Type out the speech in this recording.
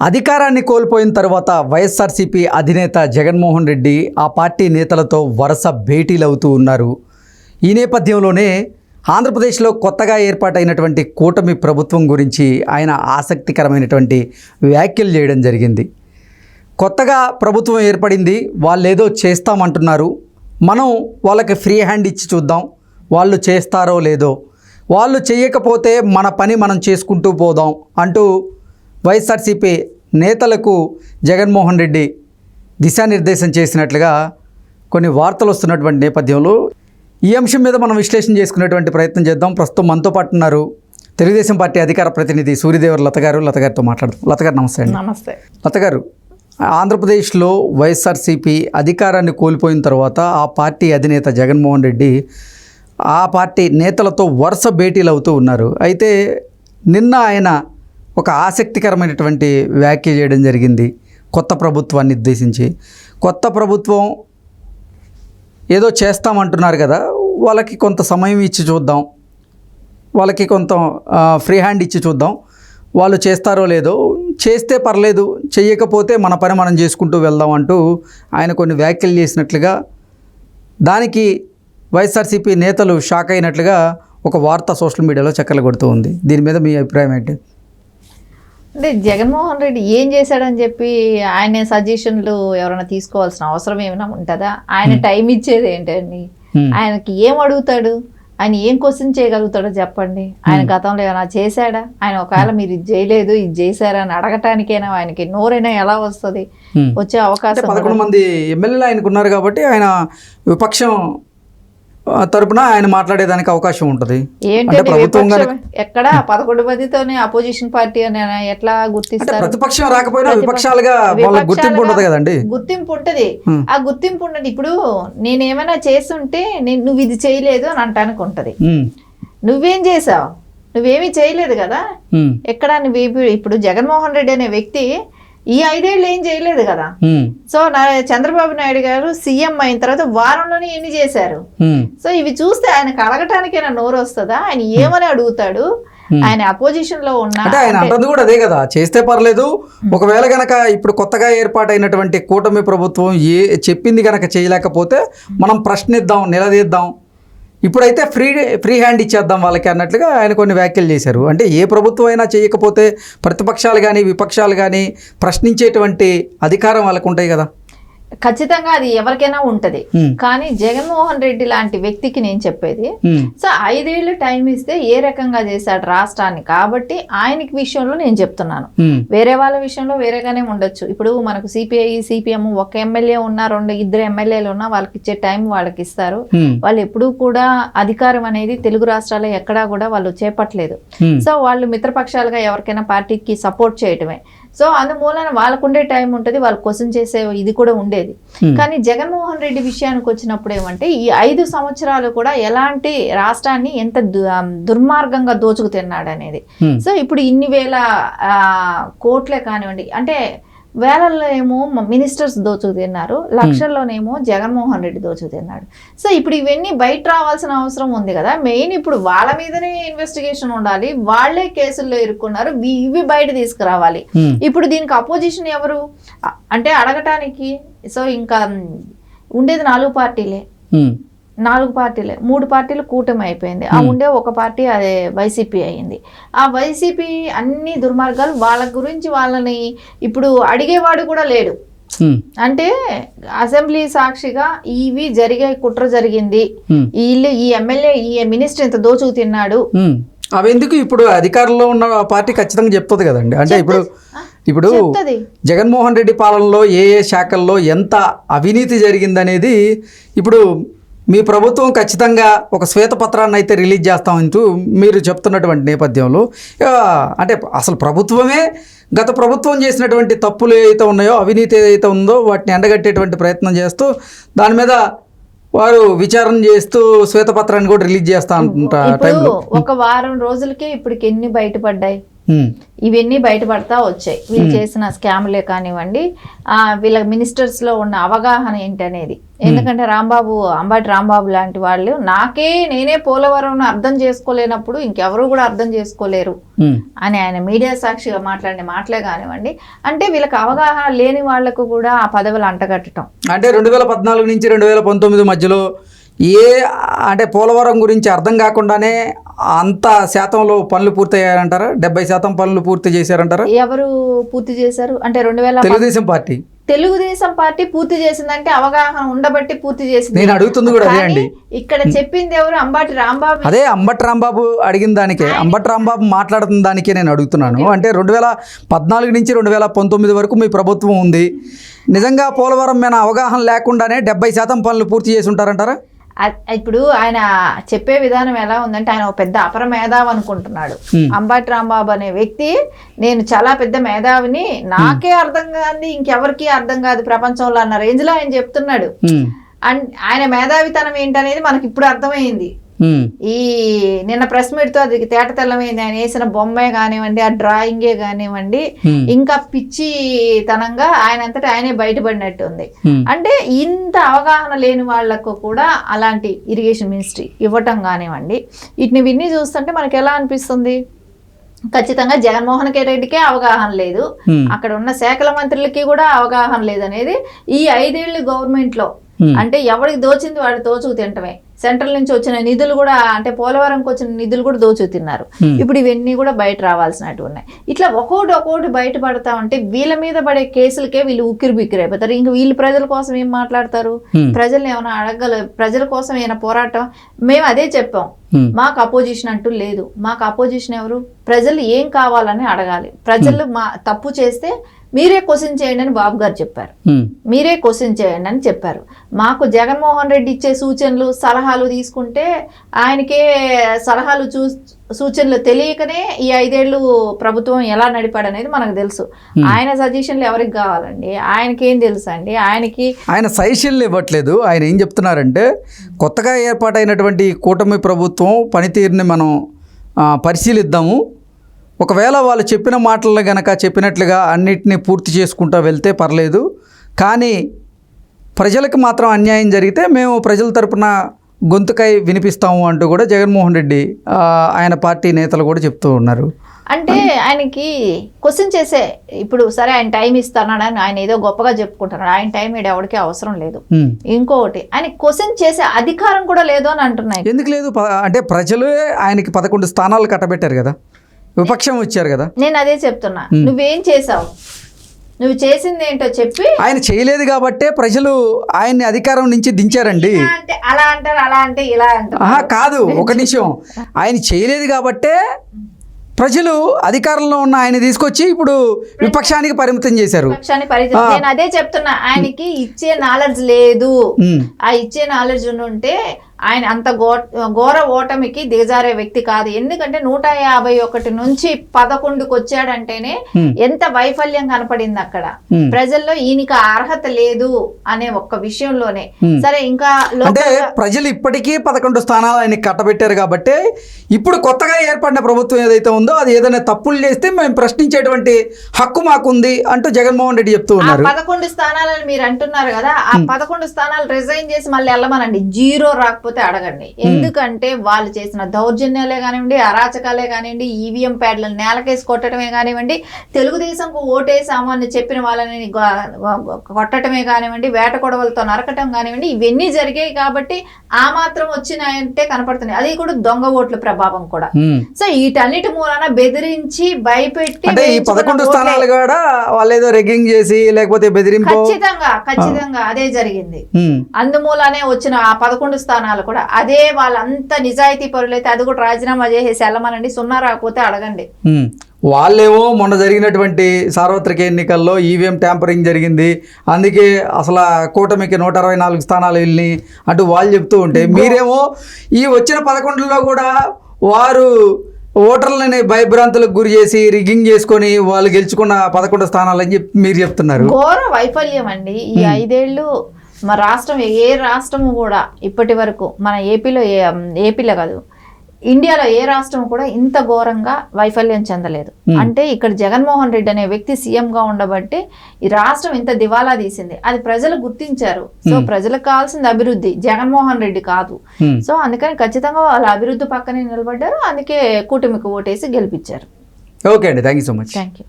అధికారాన్ని కోల్పోయిన తర్వాత వైఎస్ఆర్సీపీ అధినేత జగన్మోహన్ రెడ్డి ఆ పార్టీ నేతలతో వరుస భేటీలు అవుతూ ఉన్నారు. ఈ నేపథ్యంలోనే ఆంధ్రప్రదేశ్లో కొత్తగా ఏర్పాటైనటువంటి కూటమి ప్రభుత్వం గురించి ఆయన ఆసక్తికరమైనటువంటి వ్యాఖ్యలు చేయడం జరిగింది. కొత్తగా ప్రభుత్వం ఏర్పడింది, వాళ్ళు ఏదో చేస్తామంటున్నారు, మనం వాళ్ళకి ఫ్రీ హ్యాండ్ ఇచ్చి చూద్దాం, వాళ్ళు చేస్తారో లేదో, వాళ్ళు చేయకపోతే మన పని మనం చేసుకుంటూ పోదాం అంటూ వైఎస్ఆర్సీపీ నేతలకు జగన్మోహన్ రెడ్డి దిశానిర్దేశం చేసినట్లుగా కొన్ని వార్తలు వస్తున్నటువంటి నేపథ్యంలో ఈ అంశం మీద మనం విశ్లేషణ చేసుకునేటువంటి ప్రయత్నం చేద్దాం. ప్రస్తుతం మనతో పాటు ఉన్నారు తెలుగుదేశం పార్టీ అధికార ప్రతినిధి సూర్యదేవర లత గారు. లత గారితో మాట్లాడదాం. లత గారు నమస్తే అండి. నమస్తే. లత గారు, ఆంధ్రప్రదేశ్లో వైఎస్ఆర్సీపీ అధికారాన్ని కోల్పోయిన తర్వాత ఆ పార్టీ అధినేత జగన్మోహన్ రెడ్డి ఆ పార్టీ నేతలతో వరుస భేటీలు అవుతూ ఉన్నారు. అయితే నిన్న ఆయన ఒక ఆసక్తికరమైనటువంటి వ్యాఖ్య చేయడం జరిగింది కొత్త ప్రభుత్వాన్ని ఉద్దేశించి. కొత్త ప్రభుత్వం ఏదో చేస్తామంటున్నారు కదా, వాళ్ళకి కొంత సమయం ఇచ్చి చూద్దాం, వాళ్ళకి కొంత ఫ్రీ హ్యాండ్ ఇచ్చి చూద్దాం, వాళ్ళు చేస్తారో లేదో, చేస్తే పర్లేదు, చెయ్యకపోతే మన పని మనం చేసుకుంటూ వెళ్దాం అంటూ ఆయన కొన్ని వ్యాఖ్యలు చేసినట్లుగా, దానికి వైఎస్ఆర్సీపీ నేతలు షాక్ అయినట్లుగా ఒక వార్త సోషల్ మీడియాలో చక్కర్లు కొడుతూ ఉంది. దీని మీద మీ అభిప్రాయం ఏంటి? అంటే జగన్మోహన్ రెడ్డి ఏం చేశాడని చెప్పి ఆయన సజెషన్లు ఎవరైనా తీసుకోవాల్సిన అవసరం ఏమైనా ఉంటుందా? ఆయన టైం ఇచ్చేది ఏంటండి? ఆయనకి ఏం అడుగుతాడు? ఆయన ఏం క్వశ్చన్ చేయగలుగుతాడో చెప్పండి. ఆయన గతంలో ఏమైనా చేశాడా? ఆయన ఒకవేళ మీరు ఇది చేయలేదు, ఇది చేశారా అని అడగటానికైనా ఆయనకి నోరైనా ఎలా వస్తుంది? వచ్చే అవకాశం 11 మంది ఎమ్మెల్యేలు ఆయనకు ఉన్నారు కాబట్టి ఆయన విపక్షం తరపున ఆయన మాట్లాడేదానికి అవకాశం ఉంటుంది. ఏంటంటే ఎక్కడ 11 మందితోనే అపోజిషన్ పార్టీ అని ఎట్లా గుర్తిస్తారు? ప్రతిపక్షం రాకపోయినా విపక్షాలుగా గుర్తింపు ఉంటుంది కదండి. గుర్తింపు ఉంటది. ఆ గుర్తింపు ఉన్నది. ఇప్పుడు నేనేమైనా చేస్తుంటే నువ్వు ఇది చేయలేదు అని అంటానికి ఉంటది. నువ్వేం చేసావు? నువ్వేమీ చేయలేదు కదా. ఎక్కడ నువ్వు ఇప్పుడు జగన్మోహన్ రెడ్డి అనే వ్యక్తి ఈ 5 ఏళ్ళు ఏం చేయలేదు కదా. సో చంద్రబాబు నాయుడు గారు సీఎం అయిన తర్వాత వారంలోనే ఎన్ని చేశారు? సో ఇవి చూస్తే ఆయనకు అడగటానికైనా నోరు వస్తుందా? ఆయన ఏమని అడుగుతాడు? ఆయన అపోజిషన్ లో ఉన్నా ఆయన అంటది కూడా అదే కదా, చేస్తే పర్లేదు, ఒకవేళ గనక ఇప్పుడు కొత్తగా ఏర్పాటైనటువంటి కూటమి ప్రభుత్వం చెప్పింది గనక చేయలేకపోతే మనం ప్రశ్నిద్దాం, నిలదీద్దాం, ఇప్పుడైతే ఫ్రీ హ్యాండ్ ఇచ్చేద్దాం వాళ్ళకి అన్నట్లుగా ఆయన కొన్ని వ్యాఖ్యలు చేశారు. అంటే ఏ ప్రభుత్వం అయినా చేయకపోతే ప్రతిపక్షాలు కానీ విపక్షాలు కానీ ప్రశ్నించేటువంటి అధికారం వాళ్ళకు ఉంటాయి కదా. ఖచ్చితంగా అది ఎవరికైనా ఉంటది. కానీ జగన్మోహన్ రెడ్డి లాంటి వ్యక్తికి నేను చెప్పేది, సో 5 ఏళ్ళు టైం ఇస్తే ఏ రకంగా చేశాడు రాష్ట్రాన్ని, కాబట్టి ఆయనకి విషయంలో నేను చెప్తున్నాను. వేరే వాళ్ళ విషయంలో వేరేగానే ఉండొచ్చు. ఇప్పుడు మనకు సిపిఐ సిపిఎం ఒక ఎమ్మెల్యే ఉన్నా, 2 ఎమ్మెల్యేలు ఉన్నా, వాళ్ళకి ఇచ్చే టైం వాళ్ళకి ఇస్తారు. వాళ్ళు ఎప్పుడూ కూడా అధికారం అనేది తెలుగు రాష్ట్రాల్లో ఎక్కడా కూడా వాళ్ళు చేపట్టలేదు. సో వాళ్ళు మిత్రపక్షాలుగా ఎవరికైనా పార్టీకి సపోర్ట్ చేయటమే. సో అందుమూలన వాళ్ళకుండే టైం ఉంటుంది, వాళ్ళు క్వశ్చన్ చేసే ఇది కూడా ఉండేది. కానీ జగన్మోహన్ రెడ్డి విషయానికి వచ్చినప్పుడు ఏమంటే ఈ 5 సంవత్సరాలు కూడా ఎలాంటి రాష్ట్రాన్ని ఎంత దుర్మార్గంగా దోచుకు తిన్నాడు అనేది. సో ఇప్పుడు ఇన్ని వేల కోట్లే కానివ్వండి, అంటే వేలల్లో ఏమో మినిస్టర్స్ దోచుకు తిన్నారు, లక్షల్లోనేమో జగన్మోహన్ రెడ్డి దోచుకు తిన్నాడు. సో ఇప్పుడు ఇవన్నీ బయట రావాల్సిన అవసరం ఉంది కదా. మెయిన్ ఇప్పుడు వాళ్ళ మీదనే ఇన్వెస్టిగేషన్ ఉండాలి, వాళ్లే కేసుల్లో ఇరుక్కున్నారు, ఇవి బయట తీసుకురావాలి. ఇప్పుడు దీనికి అపోజిషన్ ఎవరు అంటే అడగటానికి? సో ఇంకా ఉండేది 4 పార్టీలే. 4 పార్టీలే, 3 పార్టీలు కూటమి అయిపోయింది. ఆ ఉండే ఒక పార్టీ అదే వైసీపీ అయింది. ఆ వైసీపీ అన్ని దుర్మార్గాలు వాళ్ళ గురించి వాళ్ళని ఇప్పుడు అడిగేవాడు కూడా లేడు. అంటే అసెంబ్లీ సాక్షిగా ఇవి జరిగే కుట్ర జరిగింది, వీళ్ళు ఈ ఎమ్మెల్యే ఈ మినిస్టర్ ఇంత దోచుకు తిన్నాడు, అవి ఎందుకు ఇప్పుడు అధికారంలో ఉన్న పార్టీ ఖచ్చితంగా చెప్తుంది కదండి. అంటే ఇప్పుడు జగన్మోహన్ రెడ్డి పాలనలో ఏ శాఖల్లో ఎంత అవినీతి జరిగిందనేది ఇప్పుడు మీ ప్రభుత్వం ఖచ్చితంగా ఒక శ్వేతపత్రాన్ని అయితే రిలీజ్ చేస్తామంటూ మీరు చెప్తున్నటువంటి నేపథ్యంలో, అంటే అసలు ప్రభుత్వమే గత ప్రభుత్వం చేసినటువంటి తప్పులు ఏదైతే ఉన్నాయో, అవినీతి ఏదైతే ఉందో వాటిని ఎండగట్టేటువంటి ప్రయత్నం చేస్తూ దాని మీద వారు విచారణ చేస్తూ శ్వేతపత్రాన్ని కూడా రిలీజ్ చేస్తా అంటుంటా టైంలో. ఒక వారం రోజులకే ఇప్పటికి ఎన్ని బయటపడ్డాయి? ఇవన్నీ బయటపడతా వచ్చాయి. వీళ్ళు చేసిన స్కామ్లే కానివ్వండి, వీళ్ళ మినిస్టర్స్లో ఉన్న అవగాహన ఏంటి అనేది. ఎందుకంటే అంబటి రాంబాబు లాంటి వాళ్ళు నేనే పోలవరం అర్థం చేసుకోలేనప్పుడు ఇంకెవరు కూడా అర్థం చేసుకోలేరు అని ఆయన మీడియా సాక్షిగా మాట్లాడిన మాటలే కానివ్వండి. అంటే వీళ్ళకి అవగాహన లేని వాళ్లకు కూడా ఆ పదవులు అంటగట్టడం. అంటే 2014 నుంచి 2019 మధ్యలో అంటే పోలవరం గురించి అర్థం కాకుండానే అంత శాతంలో పనులు పూర్తయ్యారంటారా? 70% పనులు పూర్తి చేశారంటారా? ఎవరు పూర్తి చేశారు అంటే తెలుగుదేశం పార్టీ పూర్తి చేసిందంటే అవగాహన ఉండబట్టి పూర్తి చేసింది. నేను అడుగుతుంది కూడా అదే అండి. ఇక్కడ చెప్పింది ఎవరు? అంబటి రాంబాబు. అదే అంబటి రాంబాబు అడిగిన దానికే, అంబటి రాంబాబు మాట్లాడుతున్న దానికే నేను అడుగుతున్నాను. అంటే 2014 నుంచి 2019 వరకు మీ ప్రభుత్వం ఉంది. నిజంగా పోలవరం మీద అవగాహన లేకుండానే 70% పనులు పూర్తి చేసి ఉంటారంటారా? ఇప్పుడు ఆయన చెప్పే విధానం ఎలా ఉందంటే, ఆయన ఒక పెద్ద అపర మేధావి అనుకుంటున్నాడు. అంబటి రాంబాబు అనే వ్యక్తి నేను చాలా పెద్ద మేధావిని, నాకే అర్థం కాదు ఇంకెవరికి అర్థం కాదు ప్రపంచంలో అన్న రేంజ్ లో ఆయన చెప్తున్నాడు. ఆయన మేధావితనం ఏంటనేది మనకి ఇప్పుడు అర్థమైంది. ఈ నిన్న ప్రెస్ మీట్ తో అది తేట తెల్లమైంది. ఆయన వేసిన బొమ్మే కానివ్వండి, ఆ డ్రాయింగే కానివ్వండి, ఇంకా పిచ్చితనంగా ఆయనంతటా ఆయనే బయటపడినట్టు ఉంది. అంటే ఇంత అవగాహన లేని వాళ్లకు కూడా అలాంటి ఇరిగేషన్ మినిస్ట్రీ ఇవ్వటం కానివ్వండి, వీటిని విన్ని చూస్తుంటే మనకి ఎలా అనిపిస్తుంది? ఖచ్చితంగా జగన్మోహన్ రెడ్డికే అవగాహన లేదు, అక్కడ ఉన్న శాఖల మంత్రులకి కూడా అవగాహన లేదనేది ఈ 5 ఏళ్ల గవర్నమెంట్ లో. అంటే ఎవరికి దోచింది వాడు దోచుకు తింటమే. సెంట్రల్ నుంచి వచ్చిన నిధులు కూడా, అంటే పోలవరంకి వచ్చిన నిధులు కూడా దోచు తిన్నారు. ఇప్పుడు ఇవన్నీ కూడా బయట రావాల్సినట్టు ఉన్నాయి. ఇట్లా ఒక్కోటి బయటపడతా ఉంటే వీళ్ళ మీద పడే కేసులకే వీళ్ళు ఉక్కిరి బిక్కిరి అయిపోతారు. ఇంకా వీళ్ళు ప్రజల కోసం ఏం మాట్లాడతారు? ప్రజల్ని ఏమైనా ప్రజల కోసం ఏమైనా పోరాటం? మేము అదే చెప్పాం, మాకు అపోజిషన్ అంటూ లేదు. మాకు అపోజిషన్ ఎవరు? ప్రజలు ఏం కావాలని అడగాలి. ప్రజలు తప్పు చేస్తే మీరే క్వశ్చన్ చేయండి అని బాబు గారు చెప్పారు. మీరే క్వశ్చన్ చేయండి అని చెప్పారు. మాకు జగన్మోహన్ రెడ్డి ఇచ్చే సూచనలు సలహాలు తీసుకుంటే ఆయనకే సలహాలు సూచనలు తెలియకనే ఈ 5 ఏళ్ళు ప్రభుత్వం ఎలా నడిపాడు అనేది మనకు తెలుసు. ఆయన సజెషన్లు ఎవరికి కావాలండి? ఆయనకేం తెలుసు అండి? ఆయన సజెషన్లు ఇవ్వట్లేదు. ఆయన ఏం చెప్తున్నారంటే, కొత్తగా ఏర్పాటైనటువంటి కూటమి ప్రభుత్వం పనితీరుని మనం పరిశీలిద్దాము. ఒకవేళ వాళ్ళు చెప్పిన మాటలు గనక చెప్పినట్లుగా అన్నిటినీ పూర్తి చేసుకుంటూ వెళ్తే పర్లేదు, కానీ ప్రజలకు మాత్రం అన్యాయం జరిగితే మేము ప్రజల తరపున గొంతుకై వినిపిస్తాము అంటూ కూడా జగన్మోహన్ రెడ్డి ఆయన పార్టీ నేతలు కూడా చెప్తూ ఉన్నారు. అంటే ఆయనకి క్వశ్చన్ చేసే, ఇప్పుడు సరే ఆయన టైం ఇస్తున్నాడని ఆయన ఏదో గొప్పగా చెప్పుకుంటున్నాడు. ఆయన టైం ఎవరికి అవసరం లేదు. ఇంకొకటి, ఆయన క్వశ్చన్ చేసే అధికారం కూడా లేదు అని అంటున్నాయి. ఎందుకు లేదు? అంటే ప్రజలు ఆయనకి 11 స్థానాలు కట్టబెట్టారు కదా, విపక్షం వచ్చారు కదా. నేను అదే చెప్తున్నా, నువ్వేం చేసావు? నువ్వు చేసింది ఏంటో చెప్పి. ఆయన చేయలేదు కాబట్టే ప్రజలు ఆయన్ని అధికారం నుంచి దించారండి. అలా అంటారు, అలా అంటే ఇలా అంటారు. కాదు, ఒక నిమిషం. ఆయన చేయలేదు కాబట్టే ప్రజలు అధికారంలో ఉన్న ఆయన తీసుకొచ్చి ఇప్పుడు విపక్షానికి పరిమితం చేశారు. నేను అదే చెప్తున్నా, ఆయనకి ఇచ్చే నాలెడ్జ్ లేదు. ఆ ఇచ్చే నాలెడ్జ్ ఉంటే ఆయన అంత ఘోర ఓటమికి దిగజారే వ్యక్తి కాదు. ఎందుకంటే 151 నుంచి 11కు వచ్చాడంటేనే ఎంత వైఫల్యం కనపడింది అక్కడ. ప్రజల్లో ఈయనకి అర్హత లేదు అనే ఒక్క విషయంలోనే. సరే, ఇంకా అంటే ప్రజలు ఇప్పటికీ 11 స్థానాలు ఆయన కట్టబెట్టారు కాబట్టి ఇప్పుడు కొత్తగా ఏర్పడిన ప్రభుత్వం ఏదైతే ఉందో అది ఏదైనా తప్పులు చేస్తే మేము ప్రశ్నించేటువంటి హక్కు మాకుంది అంటూ జగన్మోహన్ రెడ్డి చెప్తూ ఉన్నారు. 11 స్థానాలని మీరు అంటున్నారు కదా, ఆ 11 స్థానాలు రిజైన్ చేసి మళ్ళీ వెళ్ళమనండి, 0 రాకపోతే అడగండి. ఎందుకంటే వాళ్ళు చేసిన దౌర్జన్యాలే కానివ్వండి, అరాచకాలే కానివ్వండి, ఈవీఎం ప్యాడ్లను నేలకేసి కొట్టడమే కానివ్వండి, తెలుగుదేశంకు ఓటేసాము అని చెప్పిన వాళ్ళని కొట్టడమే కానివ్వండి, వేట కొడవలతో నరకటం కానివ్వండి, ఇవన్నీ జరిగాయి. కాబట్టి ఆ మాత్రం వచ్చినాయంటే కనపడుతున్నాయి. అది కూడా దొంగ ఓట్ల ప్రభావం కూడా. సో వీటన్నిటి మూలన బెదిరించి భయపెట్టి 11 స్థానాలు కూడా వాళ్ళు ఏదో రెగ్గింగ్ చేసి లేకపోతే బెదిరింపు, ఖచ్చితంగా అదే జరిగింది. అందుమూలనే వచ్చిన ఆ 11 స్థానాలు కూడా అదే. వాళ్ళంతా నిజాయితీ పరులైతే అది కూడా రాజీనామా చేసేసి వెళ్ళమనండి, 0 రాకపోతే అడగండి. వాళ్ళేమో మొన్న జరిగినటువంటి సార్వత్రిక ఎన్నికల్లో ఈవీఎం ట్యాంపరింగ్ జరిగింది, అందుకే అసలు కూటమికి 164 స్థానాలు వెళ్ళి అంటూ వాళ్ళు చెప్తూ ఉంటే, మీరేమో ఈ వచ్చిన 11లో కూడా వారు ఓటర్లని భయభ్రాంతులకు గురి చేసి రిగ్గింగ్ చేసుకొని వాళ్ళు గెలుచుకున్న 11 స్థానాలని చెప్పి మీరు చెప్తున్నారు. ఘోర వైఫల్యం అండి ఈ 5 ఏళ్ళు. మా రాష్ట్రం, ఏ రాష్ట్రము కూడా ఇప్పటి వరకు మన ఏపీలో కాదు, ఇండియాలో ఏ రాష్ట్రం కూడా ఇంత ఘోరంగా వైఫల్యం చెందలేదు. అంటే ఇక్కడ జగన్మోహన్ రెడ్డి అనే వ్యక్తి సీఎం గా ఉండబట్టి ఈ రాష్ట్రం ఇంత దివాలా తీసింది. అది ప్రజలు గుర్తించారు. సో ప్రజలకు కావాల్సింది అభివృద్ధి, జగన్మోహన్ రెడ్డి కాదు. సో అందుకని ఖచ్చితంగా వాళ్ళ అభివృద్ధి పక్కనే నిలబడ్డారు. అందుకే కూటమికి ఓటేసి గెలిపించారు. ఓకే అండి, thank you so much. Thank you.